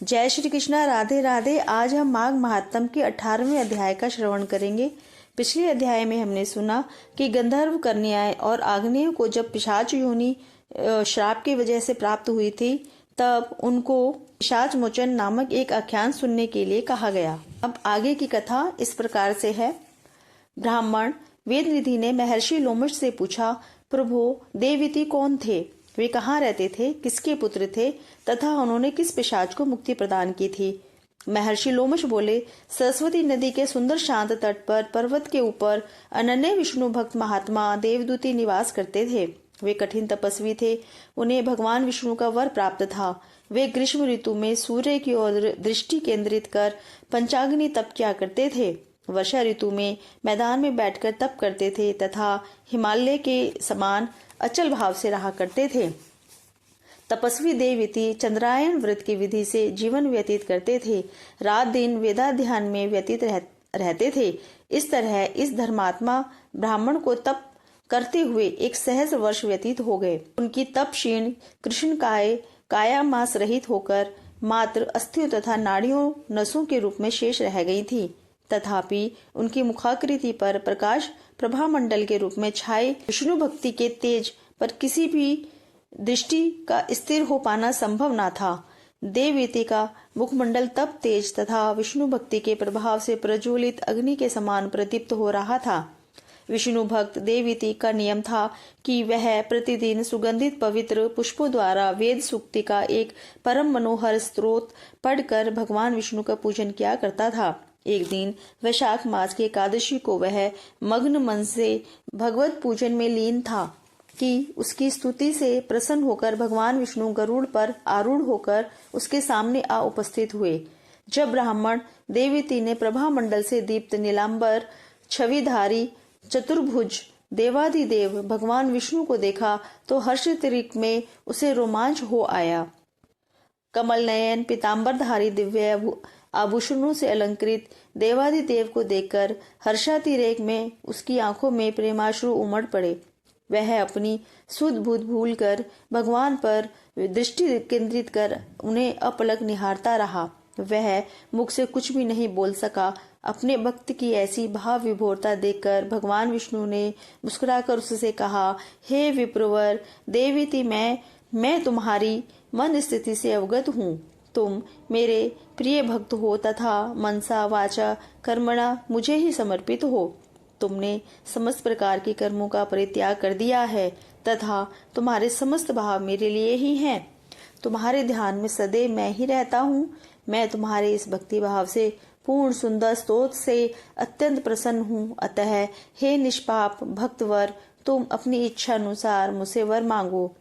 जय श्री कृष्णा, राधे राधे। आज हम माघ महात्म के 18वें अध्याय का श्रवण करेंगे। पिछले अध्याय में हमने सुना कि गंधर्व कन्याएं और आग्नेय को जब पिशाच योनि श्राप की वजह से प्राप्त हुई थी, तब उनको पिशाच मोचन नामक एक आख्यान सुनने के लिए कहा गया। अब आगे की कथा इस प्रकार से है। ब्राह्मण वेदनिधि ने महर्षि लोमश से पूछा, प्रभु देवती कौन थे? वे कहाँ रहते थे? किसके पुत्र थे? तथा उन्होंने किस पिशाच को मुक्ति प्रदान की थी? महर्षि लोमश बोले, सरस्वती नदी के सुंदर शांत तट पर पर्वत के ऊपर अनन्य विष्णु भक्त महात्मा देवदूती निवास करते थे। वे कठिन तपस्वी थे। उन्हें भगवान विष्णु का वर प्राप्त था। वे ग्रीष्म ऋतु में सूर्य की ओर दृष्टि केंद्रित कर पंचाग्नि तप किया करते थे। वर्षा ऋतु में मैदान में बैठकर तप करते थे तथा हिमालय के समान अचल भाव से रहा करते थे। तपस्वी देवती चंद्रायन व्रत की विधि से जीवन व्यतीत करते थे। रात दिन वेदाध्यान में व्यतीत रहते थे। इस तरह इस धर्मात्मा ब्राह्मण को तप करते हुए एक सहस्र वर्ष व्यतीत हो गए। उनकी तप क्षीण कृष्ण काया मांस रहित होकर मात्र अस्थियों तथा नाड़ियों नसों के रूप में शेष रह गई थी। तथापि उनकी मुखाकृति पर प्रकाश प्रभा मंडल के रूप में छाए विष्णु भक्ति के तेज पर किसी भी दृष्टि का स्थिर हो पाना संभव न था। देववती का मुखमंडल तप तेज तथा विष्णु भक्ति के प्रभाव से प्रज्वलित अग्नि के समान प्रदीप्त हो रहा था। विष्णु भक्त देववती का नियम था कि वह प्रतिदिन सुगंधित पवित्र पुष्पों द्वारा वेद सूक्ति का एक परम मनोहर स्त्रोत पढ़कर भगवान विष्णु का पूजन किया करता था। एक दिन वैशाख मास की एकादशी को वह मग्न मन से भगवत पूजन में लीन था कि उसकी स्तुति से प्रसन्न होकर भगवान विष्णु गरुड़ पर आरूढ़ होकर उसके सामने आ उपस्थित हुए। जब ब्राह्मण देववती ने प्रभा मंडल से दीप्त नीलांबर छविधारी चतुर्भुज देवाधिदेव भगवान विष्णु को देखा तो हर्षातिरेक में उसे रोमांच हो आया। कमल नयन पीताम्बरधारी दिव्य आभूषणों से अलंकृत देवाधिदेव को देखकर हर्षातिरेक में उसकी आंखों में प्रेमाश्रु उमड़ पड़े। वह अपनी सुध बुध भूल कर भगवान पर दृष्टि केंद्रित कर उन्हें अपलक निहारता रहा। वह मुख से कुछ भी नहीं बोल सका। अपने भक्त की ऐसी भाव विभोरता देखकर भगवान विष्णु ने मुस्कुराकर उससे कहा, हे विप्रवर देववती, मैं तुम्हारी मन स्थिति से अवगत हूँ। तुम मेरे प्रिय भक्त हो तथा मनसा वाचा कर्मणा मुझे ही समर्पित हो। तुमने समस्त प्रकार के कर्मों का परित्याग कर दिया है तथा तुम्हारे समस्त भाव मेरे लिए ही हैं। तुम्हारे ध्यान में सदैव मैं ही रहता हूँ। मैं तुम्हारे इस भक्ति भाव से पूर्ण सुंदर स्तोत्र से अत्यंत प्रसन्न हूँ। अतः हे निष्पाप भक्तवर, तुम अपनी इच्छा अनुसार मुझसे वर मांगो।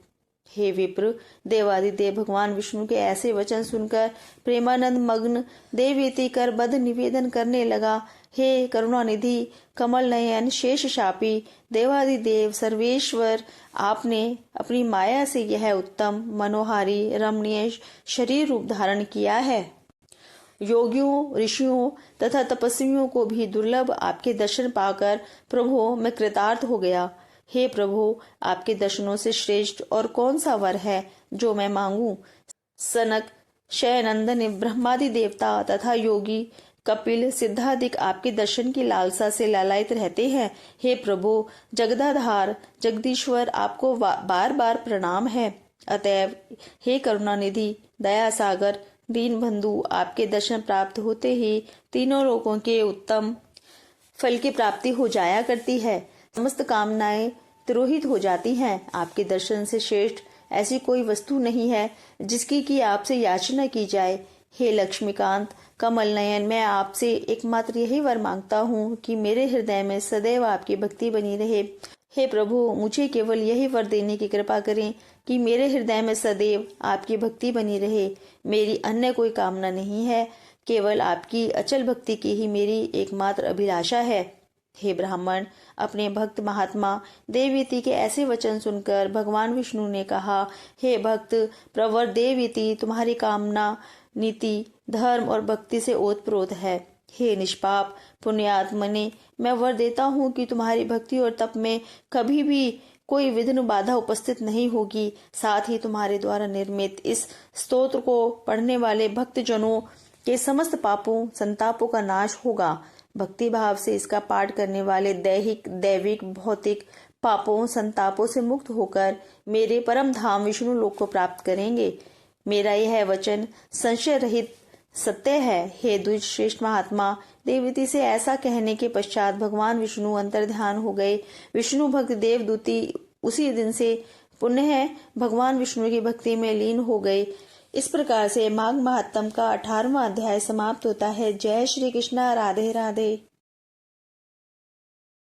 हे विप्र, देवादिदेव भगवान विष्णु के ऐसे वचन सुनकर प्रेमानंद मग्न देववती कर बद निवेदन करने लगा। हे करुणानिधि कमल नयन शेष शापी देवादिदेव सर्वेश्वर, आपने अपनी माया से यह उत्तम मनोहारी रमणीय शरीर रूप धारण किया है। योगियों ऋषियों तथा तपस्वियों को भी दुर्लभ आपके दर्शन पाकर प्रभु मैं कृतार्थ हो गया। हे प्रभु, आपके दर्शनों से श्रेष्ठ और कौन सा वर है जो मैं मांगू? सनक शयनंदन ब्रह्मादि देवता तथा योगी कपिल सिद्धादिक आपके दर्शन की लालसा से लालायित रहते हैं। हे प्रभु जगदाधार जगदीश्वर, आपको बार बार प्रणाम है। अतएव हे करुणानिधि दया सागर दीन बंधु, आपके दर्शन प्राप्त होते ही तीनों लोगों के उत्तम फल की प्राप्ति हो जाया करती है। समस्त कामनाएं तिरोहित हो जाती हैं। आपके दर्शन से श्रेष्ठ ऐसी कोई वस्तु नहीं है जिसकी कि आपसे याचना की जाए। हे लक्ष्मीकांत कमल नयन, मैं आपसे एकमात्र यही वर मांगता हूँ कि मेरे हृदय में सदैव आपकी भक्ति बनी रहे। हे प्रभु, मुझे केवल यही वर देने की कृपा करें कि मेरे हृदय में सदैव आपकी भक्ति बनी रहे। मेरी अन्य कोई कामना नहीं है। केवल आपकी अचल भक्ति की ही मेरी एकमात्र अभिलाषा है। हे ब्राह्मण, अपने भक्त महात्मा देववती के ऐसे वचन सुनकर भगवान विष्णु ने कहा, हे भक्त प्रवर देववती, तुम्हारी कामना नीति धर्म और भक्ति से ओतप्रोत है। हे निष्पाप पुण्यात्मने, मैं वर देता हूँ कि तुम्हारी भक्ति और तप में कभी भी कोई विघ्न बाधा उपस्थित नहीं होगी। साथ ही तुम्हारे द्वारा निर्मित इस स्तोत्र को पढ़ने वाले भक्तजनों के समस्त पापों संतापों का नाश होगा। भक्ति भाव से इसका पाठ करने वाले दैहिक दैविक भौतिक पापों संतापों से मुक्त होकर मेरे परम धाम विष्णु लोक को प्राप्त करेंगे। मेरा यह वचन संशय रहित सत्य है। हे द्विज श्रेष्ठ महात्मा, देवती से ऐसा कहने के पश्चात भगवान विष्णु अंतर्ध्यान हो गए। विष्णु भक्त देवदूती उसी दिन से पुनः भगवान विष्णु की भक्ति में लीन हो गए। इस प्रकार से माघ महात्म का 18वां अध्याय समाप्त होता है। जय श्री कृष्णा। राधे राधे।